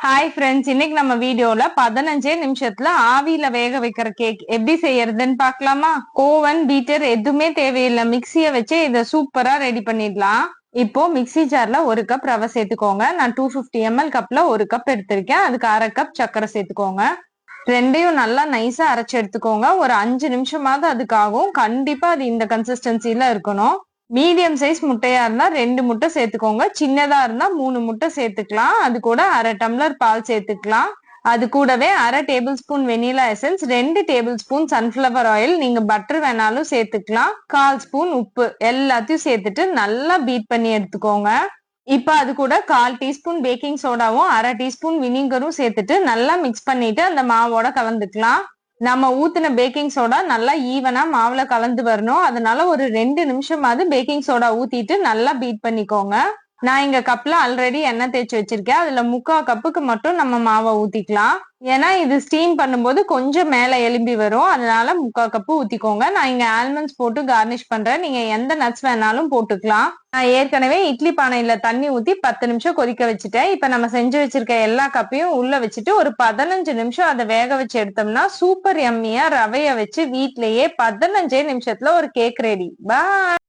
Hi friends, இன்னைக்கு நம்ம வீடியோல 15 நிமிஷத்துல ஆவியில வேக வைக்கிற கேக் எப்படி செய்யறதுன்னு பார்க்கலாமா? ஓவன், பீட்டர் எதுவுமே தேவையில்லை. மிக்சிய வச்சு இதை சூப்பரா ரெடி பண்ணிடலாம். இப்போ மிக்சி ஜார்ல 1 கப் ரவை சேர்த்துக்கோங்க. நான் 250 ml கப்ல 1 கப் எடுத்திருக்கேன். அதுக்கு 1/2 கப் சர்க்கரை சேர்த்துக்கோங்க. ரெண்டையும் நல்லா நைஸா அரைச்சு எடுத்துக்கோங்க. ஒரு 5 நிமிஷமாவது அதுக்கு ஆகும். கண்டிப்பா அது இந்த கன்சிஸ்டன்சில இருக்கணும். மீடியம் சைஸ் முட்டையா இருந்தா 2 முட்டை சேர்த்துக்கோங்க. சின்னதா இருந்தா 3 முட்டை சேர்த்துக்கலாம். அது கூட 1/2 டம்ளர் பால் சேர்த்துக்கலாம். அது கூடவே 1/2 tablespoon vanilla essence, 2 tablespoon sunflower oil, நீங்க பட்டர் வேணாலும் சேர்த்துக்கலாம். 1/4 ஸ்பூன் உப்பு எல்லாத்தையும் சேர்த்துட்டு நல்லா பீட் பண்ணி எடுத்துக்கோங்க. இப்ப அது கூட 1/4 டீஸ்பூன் பேக்கிங் சோடாவும் 1/2 டீஸ்பூன் வினிகரும் சேர்த்துட்டு நல்லா மிக்ஸ் பண்ணிட்டு அந்த மாவோட கலந்துக்கலாம். நம்ம ஊத்துன பேக்கிங் சோடா நல்லா ஈவனா மாவுல கலந்து வரணும். அதனால ஒரு 2 நிமிஷமாவது பேக்கிங் சோடா ஊத்திட்டு நல்லா பீட் பண்ணிக்கோங்க. நான் இங்க கப்ல ஆல்ரெடி எண்ணெய் தேய்ச்சி வச்சிருக்கேன். அதுல 3/4 கப்புக்கு மட்டும் நம்ம மாவை ஊத்திக்கலாம். ஏன்னா இது ஸ்டீம் பண்ணும்போது கொஞ்சம் மேல எலும்பி வரும். அதனால 3/4 கப்பு ஊத்திக்கோங்க. நான் இங்க ஆல்மண்ட்ஸ் போட்டு கார்னிஷ் பண்றேன். நீங்க எந்த நட்ஸ் வேணாலும் போட்டுக்கலாம். நான் ஏற்கனவே இட்லி பானையில தண்ணி ஊத்தி 10 நிமிஷம் கொதிக்க வச்சுட்டேன். இப்ப நம்ம செஞ்சு வச்சிருக்க எல்லா கப்பையும் உள்ள வச்சுட்டு ஒரு 15 நிமிஷம் அதை வேக வச்சு எடுத்தோம்னா சூப்பர் யம்மியா ரவைய வச்சு வீட்லயே 15 நிமிஷத்துல ஒரு கேக் ரெடி. பாய்.